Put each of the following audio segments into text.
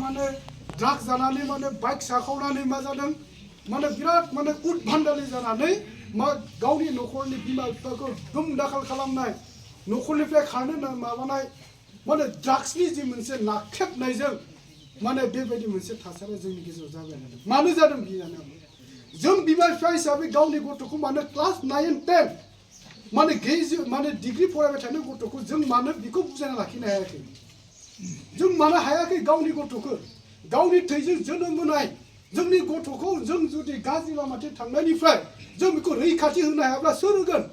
माने ड्राग जानानै माने बाइक साखावनानै मा जादों माने बिराद माने उदभान्डालि जानानै मा गावनि न'खरनि बिमा बिफाखौ दुम दाखाल खालामनाय न'खरनिफ्राय खारनो माबानाय माने ड्राग्सनि जि मोनसे नाख्रेबनायजों माने बेबायदि मोनसे थासारिया जोंनि गेजेराव जाबाय थादों मानो जादों बियानो जों बिमा बिफा हिसाबै गावनि गथ'खौ मानो क्लास 9 10 माने ग्रेजुवेट माने डिग्री फरायबाय थानाय गथ'खौ जों मानो बिखौ बुजायना लाखिनो हायाखै जों मानो हायाखै गावनि गथ'खौ गावनि थैजों जोनोम होनाय जोंनि गथ'खौ जों जुदि गाज्रि लामाथिं थांनायनिफ्राय जों बेखौ रैखाथि होनो हायाब्ला सोर होगोन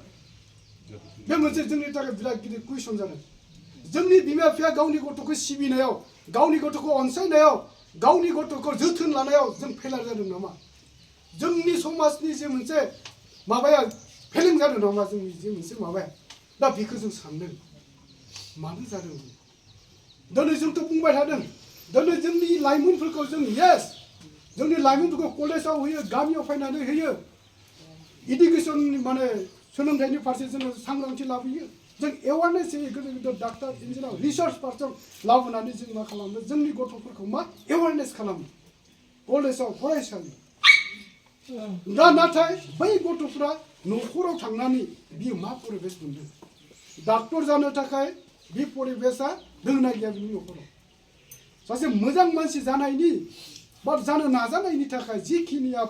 बे मोनसे जोंनि थाखाय बिराद गिदिर कुइसन जादों जोंनि बिमा बिफाया गावनि गथ'खौ सिबिनायाव गावनि गथ'खौ अनसायनायाव गावनि गथ'खौ जोथोन लानायाव जों फेलार जादों नामा जोंनि समाजनि जे मोनसे माबाया फेलें जादों नामा जोंनि जे मोनसे माबाया दा बेखौ जों सानदों मानो जादों दिनै जोंथ' बुंबाय थादों दिनै जोंनि लाइमोनफोरखौ जों येस जोंनि लाइमोनफोरखौ कलेजाव होयो गामियाव फैनानै होयो इडुकेसन माने सोलोंथाइनि फारसे जोङो सांग्रांथि लाबोयो जों एवारनेस होयो गिदिर गिदिर डाक्टार इन्जिनियार रिसार्च पार्सन लाबोनानै जों मा खालामो जोंनि गथ'फोरखौ मा एवारनेस खालामो कलेजाव फरायसालि दा नाथाय बै गथ'फ्रा न'खराव थांनानै बियो मा परिबेस मोनदों डाक्टर जानो थाखाय बे परिबेसा दंना गैया बिनि न'खराव सासे मोजां मानसि जानायनि बा जानो नाजानायनि थाखाय जिखिनिया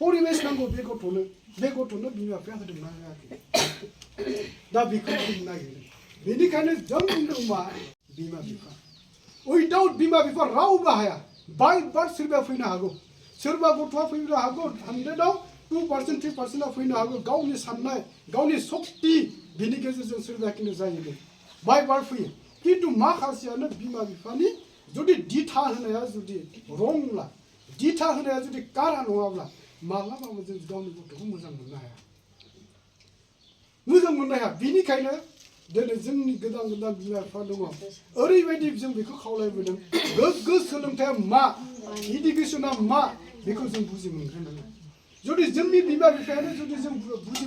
परिबेस नांगौ बे गथ'नो बिमा बिफाया होदोंना होआखै दा बेखौ बुंनो नागिरदों बेनिखायनो जों बुंदों मा बिमा बिफा उइदाउट बिमा बिफा रावबो हाया बाय बार सोरबा फैनो हागौ सोरबा गथ'आ फैनो हागौ 100आव 2% 3%आ फैनो हागौ गावनि साननाय गावनि शक्ति बिनि गेजेरजों सोरबाखिनो जायो बाय बार फैयो किन्तु माखासेयानो बिमा बिफानि जुदि दिथा होनाया जुदि रंब्ला दिथा होनाया जुदि कारा नङाब्ला माब्लाबाबो जों गावनि गथ'खौ मोजां मोननो हाया बिनिखायनो दिनै जोंनि गोदान गोदान बिमा बिफा दङ ओरैबायदि जों बेखौ खावलायबोदों गोग्गो सोलोंथाइया मा इडुकेसना मा बेखौ जों बुजि मोनग्रोनांगोन जुदि जोंनि बिमा बिफायानो जुदि जों बुजि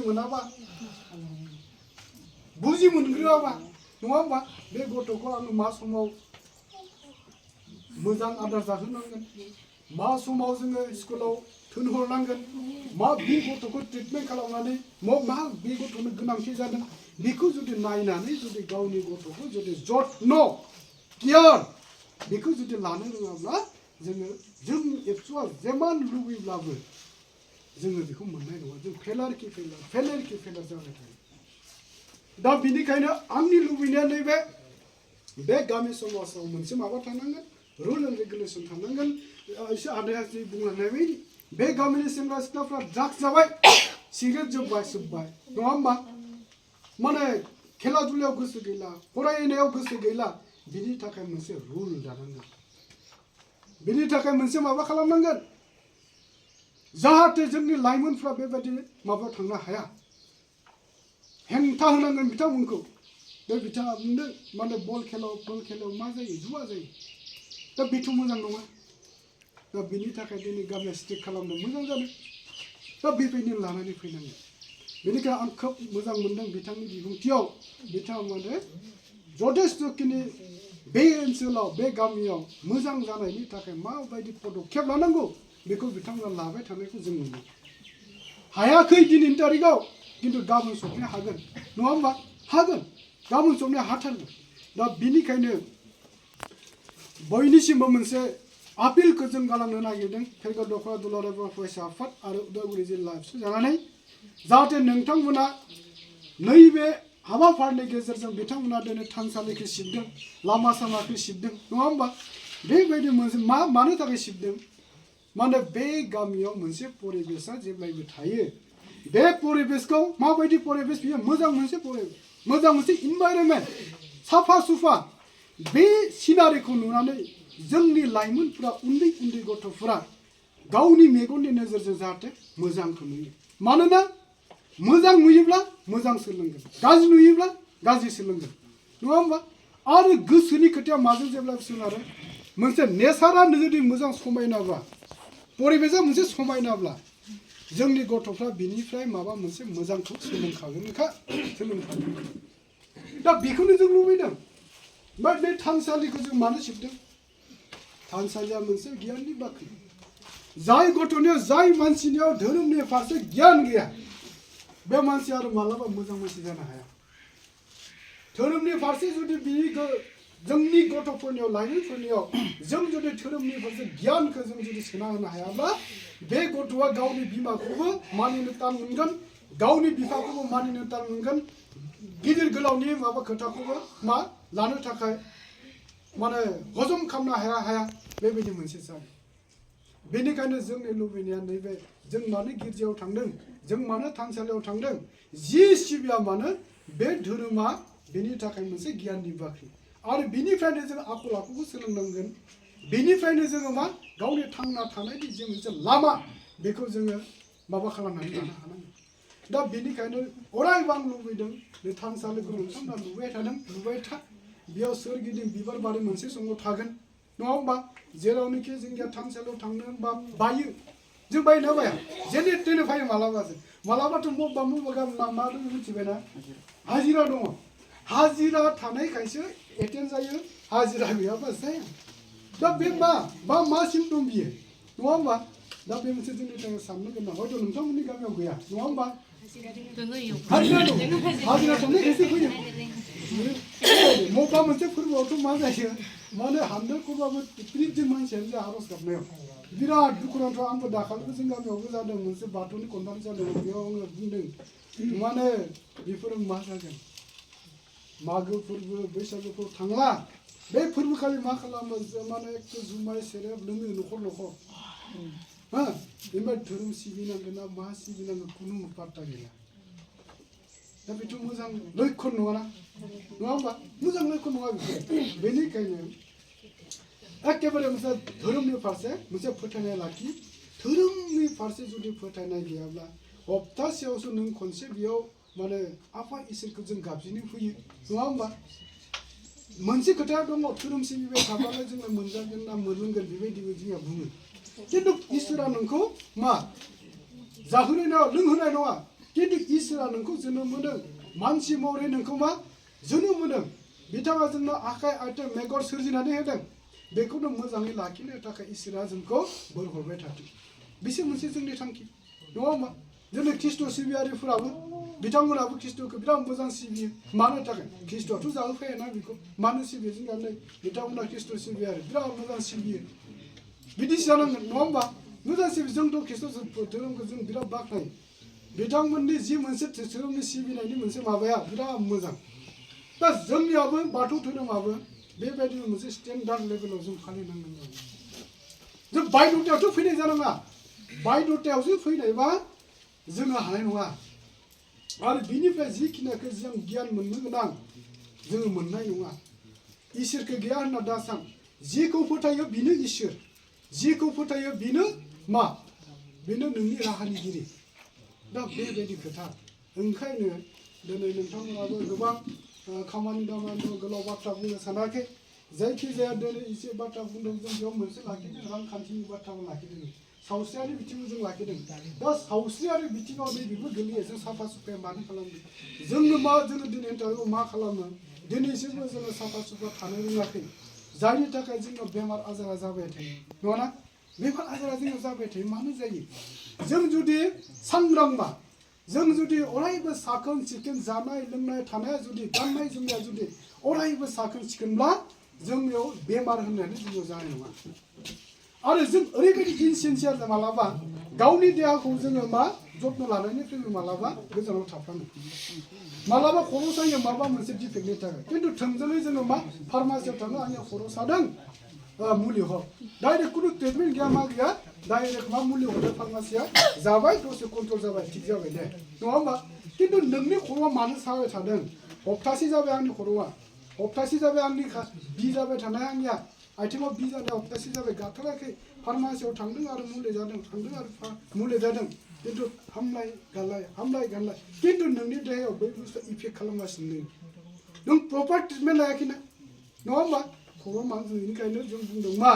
मोनग्रोआबा नङा होमबा बे गथ'खौ आङो मा समाव मोजां आदार जाहोनांगोन मा समाव जोङो स्कुलाव थिनहरनांगोन मा बे गथ'खौ ट्रिटमेन्ट खालामनानै मा बे गथ'नो गोनांथि जादों बेखौ जुदि नायनानै जुदि गावनि गथ'खौ जुदि जत्न केयार बेखौ जुदि लानो रोङाब्ला जों एक्सुअल जेमान लुबैब्लाबो जोङो बेखौ मोननाय नङा जों फेलार जाबाय थायो दा बिनिखायनो आंनि लुबैनाया नैबे बे गामि समाजाव मोनसे माबा थानांगोन रुल एन्ड रेगुलेसन थानांगोन एसे आदाया जि बुंलांनाय बायदि बे गामिनि सेंग्रा सिख्लाफ्रा ड्राग्स जाबाय सिगारेट सोब्बाय नङा होमबा माने खेला दुलायाव गोसो गैला फरायनायाव गोसो गैला बिनि थाखाय मोनसे रुल दानांगोन बिनि थाखाय मोनसे माबा खालामनांगोन जाहाथे जोंनि लाइमोनफ्रा बेबायदि माबायाव थांनो हाया हेंथा होनांगोन बिथांमोनखौ बे बिथाङा बुंदों माने बल खेलायाव मा जायो जुवा जायो दा बेथ' मोजां नङा दा बिनि थाखाय दिनै गामिया स्ट्रिक्ट खालामनो मोजां जादों दा बेबायदिनो लानानै फैनांगोन बेनिखायनो आं खोब मोजां मोनदों बिथांनि बिबुंथियाव बिथाङा माने जथेस्थ'खिनि बे ओनसोलाव बे गामियाव मोजां जानायनि थाखाय माबायदि पदक्षेप लानांगौ बेखौ बिथांमोना लाबाय थानायखौ जों नुयो हायाखै दिनैनि तारिखाव किन्तु गाबोन सफैनो हागोन नङा होमबा हागोन गाबोन सफैनो हाथारगोन दा बिनिखायनो बयनिसिमबो मोनसे आपिलखौ जों गालांनो नागिरदों फेरगा दख'रा दुलाराय बर' फरायसा आफाद आरो उदालगुरि जिल्ला एबसु जानानै जाहाथे नोंथांमोना नैबे हाबाफारिनि गेजेरजों बिथांमोना दिनै थानसालिखौ सिबदों लामा सामाखौ सिबदों नङा होमबा बेबायदि मोनसे मानो थाखाय सिबदों माने बे गामियाव मोनसे परिबेसा जेब्लायबो थायो बे परिबेसखौ माबायदि परिबेस बियो मोजां मोनसे परिबेस मोजां मोनसे इनभाइरनमेन्ट साफा सुफा बे सिनारिखौ नुनानै जोंनि लाइमोनफोरा उन्दै गथ'फोरा गावनि मेगननि नोजोरजों जाहाथे मोजांखौ नुयो मानोना मोजां नुयोब्ला मोजां सोलोंगोन गाज्रि नुयोब्ला गाज्रि सोलोंगोन नङा होमबा आरो गोसोनि खोथाया माजों जेब्लाबो सोनारो मोनसे नेचारा जुदि मोजां समायनाब्ला परिबेसा मोनसे समायनाब्ला जोंनि गथ'फ्रा बिनिफ्राय माबा मोनसे मोजांखौ सोलोंखागोनखा दा बेखौनो जों लुबैदों ओमफ्राय बे थानसालिखौ जों मानो सिबदों थानसालिया मोनसे गियाननि बाख्रि जाय गथ'नियाव जाय मानसिनियाव धोरोमनि फारसे गियान गैया बे मानसिया आरो मालाबा मोजां मानसि जानो हाया धोरोमनि फारसे जुदि जोंनि गथ'फोरनियाव लाइमोनफोरनियाव जों जुदि धोरोमनि फारसे गियानखौ जों जुदि सोना होनो हायाब्ला बे गथ'आ गावनि बिमाखौबो मानिनो तान मोनगोन गावनि बिफाखौबो मानिनो तान मोनगोन गिदिर गोलावनि माबा खोथाखौबो मा लानो थाखाय माने हजम खालामनो हाया बेबायदि मोनसे जायो बेनिखायनो जोंनि लुबैनाया नैबे जों मानो गिर्जायाव थांदों जों मानो थानसालियाव थांदों जि सिबिया मानो बे धोरोमा बेनि थाखाय मोनसे गियाननि बाख्रि आरो बेनिफ्रायनो जों आखल आखुखौ सोलोंनांगोन बेनिफ्रायनो जोङो मा गावनि थांना थानायनि जे मोनसे लामा बेखौ जोङो माबा खालामनानै लानो हानांगोन दा बेनिखायनो अरायबो आं लुबैदों बे थानसालिखौ नोंथांमोना लुबाय था बेयाव सोरगिदिं बिबार बारि मोनसे समाव थागोन नङा होमबा जेरावनोखि जोंनिया थानसालियाव थांनो होनबा बायो जों बायना बाया जेने तेने फैयो मालाबाथ' मबेबा मा दङ मिथिबायना हाजिरा दङ हाजिरा थानायखायसो एटेन्ड जायो हाजिरा गैयाबा जाया दा बे मा सिम्पटम बियो नङा होमबा दा बे मोनसे जोंनि थाखाय साननो गोनां हयथ' नोंथांमोननि गामियाव गैया नङा होमबा हाजिरा दं हाजिरा थानायखायसो फैयो मबेबा मोनसे फोरबोआवथ' मा जायो माने 100 करबाबो 30 दिन मानसियानो जाया आर'ज गाबनायाव बिराद दुखुनांथाव आंबो दाखालिबो जों गामियावबो जादों मोनसे बाथौनि कनफारेन्स जादों बेयाव आङो बुंदों माने बेफोरो मा जागोन मागो फोरबो बैसागोफ्राव थांला बे फोरबोखालि मा खालामो माने एकदम जुमाय सेरेब लोङो न'खर हा ओमफ्राय धोरोम सिबिनांगोन ना मा सिबिनांगोन खुनु पात्ता गैला दा बेथ' मोजां लैखन नङा होमबा मोजां लैखन नङा बेनिखायनो एखेबारे मोनसे धोरोमनि फारसे मोनसे फोथायनाय लाखि धोरोमनि फारसे जुदि फोथायनाय गैयाब्ला हप्तासेयावसो नों खनसे बेयाव माने आफा इसोरखौ जों गाबज्रिनो फैयो नङा होमबा मोनसे खोथाया दङ धोरोम सिबिबाय थाब्लानो जोङो मोनजागोन ना मोनलोंगोन बेबायदिबो जोंहा बुङो खिन्थु इसोरा नोंखौ मा जाहोनाय नङा लोंहोनाय नङा खिन्थु इसोरा नोंखौ जोनोम होदों मानसि महरै नोंखौ मा जोनोम होदों बिथाङा जोंनो आखाइ आथिं मेगन सोरजिनानै होदों बेखौनो मोजाङै लाखिनो थाखाय इसोरा जोंखौ बोर हरबाय थाथों बिसोर मोनसे जोंनि थांखि नङा होमबा जोंनि ख्रिस्ट' सिबियारिफोराबो बिथांमोनाबो ख्रिस्ट'खौ बिराद मोजां सिबियो मानो थाखाय ख्रिस्ट'आथ' जाहोफैयाना बेखौ मानो सिबियो जोंना नै बिथांमोना ख्रिस्ट' सिबियारि बिराद मोजां सिबियो बिदिसो जानांगोन नङा होमबा मोजां सिबियो जोंथ' ख्रिस्ट' धोरोमखौ जों बिराद बाख्नायो बिथांमोननि जि मोनसे धोरोमनि सिबिनायनि मोनसे माबाया बिराद मोजां दा जोंनियाबो बाथौ धोरोमाबो बेबायदि मोनसे स्टेन्डार्ड लेभेलाव जों फालिनांगोन जों बायद'थायावथ' फैनाय जानाङा बायद'थायावसो फैनायबा जोङो हानाय नङा आरो बिनिफ्राय जिखिनिखौ जों गियान मोननो गोनां जोङो मोननाय नङा इसोरखौ गैया होनना दा सान जिखौ फोथायो बेनो इसोर जिखौ फोथायो बेनो मा बेनो नोंनि राहानिगिरि दा बेबायदि खोथा ओंखायनो दिनै नोंथांमोनाबो गोबां खामानि दामानि गोलाव बाथ्रा बुंनो सानाखै जायखिजाया दिनै एसे बाथ्रा बुंदों जों बेयाव मोनसे लाखिदों रांखान्थिनि बाथ्राबो लाखिदों सावस्रियारि बिथिंखौ जों लाखिदों दा सावस्रियारि बिथिङाव बेबो गोलैयो जों साफा सुफाया मानो खालामदों जोंनो मा जोङो दिनैनि थाखाय मा खालामो दिनैसिमबो जोङो साफा सुफा थानो रोङाखै जायनि थाखाय जोंनाव बेमार आजारा जाबाय थायो नङाना बेमार आजारा जोंनाव जाबाय थायो मानो जायो जों जुदि सांग्रांबा जों जुदि अरायबो साखोन सिखोन जानाय लोंनाय थानाया जुदि गाननाय जोमनाया जुदि अरायबो साखोन सिखोनब्ला जोंनियाव बेमार होननानै जोंनियाव जानाय नङा आरो जों ओरैबायदि इनसिनसियार मालाबा गावनि देहाखौ जोङो मा जत्न लानायनिफ्राय मालाबा गोजानाव थाफ्लाङो मालाबा खर' सायो माबा मोनसे डिफेक्टनि थाखाय खिन्थु थोंजोङै जोङो मा फार्मासियाव थाङो आंनिया खर' सादों मुलि हर डाइरेक्ट कुनु ट्रिटमेन्ट गैया मा गैया डाइरेक्ट मा मुलि हरदों फार्मासिया जाबाय दसे कन्ट्रल जाबाय थिग जाबाय दे नङा होमबा खिन्थु नोंनि खर'आ मानो साबाय थादों हप्तासे जाबाय आंनि खर'आ हप्तासे जाबाय आंनि बि जाबाय थानाय आंनिया आथिङाव बि जानाय हप्तासे जाबाय गाथाराखै फार्मासियाव थांदों आरो मुलि जादों थांदों आरो मुलि जादों खिन्थु हामलाय गानलाय खिन्थु नोंनि देहायाव बै बुस्थुआ इफेक्ट खालामगासिनो नों प्रपार ट्रिटमेन्ट लायाखैना नङा होमबा खर' बेनिखायनो जों बुंदों मा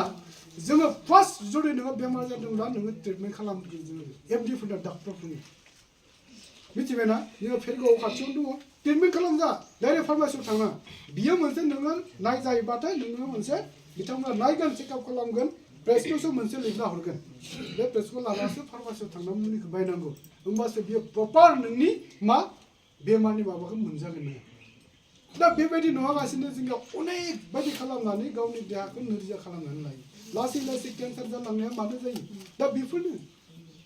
जोङो फार्स्ट जुदि नोङो बेमार जादोंब्ला नोङो ट्रिटमेन्ट खालामग्रो जोङो एमडिफोरना डाक्टरफोरनि मिथिबायना नोङो फेरगाव खाथियावनो दङ ट्रिटमेन्ट खालामजा डाइरेक्ट फार्मासियाव थाङा बियो मोनसे नोङो नायजायोबाथाय नोङो मोनसे बिथांमोना नायगोन चेकआप खालामगोन प्रेसक्रिपसन मोनसे लिरना हरगोन बे प्रेसखौ लानासो फार्मासियाव थांनानै मुलिखौ बायनांगौ होमबासो बियो प्रपार नोंनि मा बेमारनि माबाखौ मोनजागोन नोङो दा बेबायदि नङालासिनो जोंनियाव अनेक बायदि खालामनानै गावनि देहाखौ नोरजिया खालामनानै लायो लासै लासै केन्सार जालांनाया मानो जायो दा बेफोरनो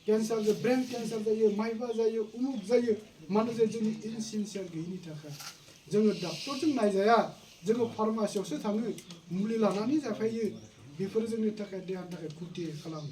केन्सार जायो ब्रेन केन्सार जायो माइबा जायो उमुक जायो मानो जायो जोंनि इनसिनसियार गैयिनि थाखाय जोङो डाक्टरजों नायजाया जोङो फार्मासियावसो थाङो मुलि लानानै जाफायो बेफोरो जोंनि थाखाय देहानि थाखाय खुथि खालामो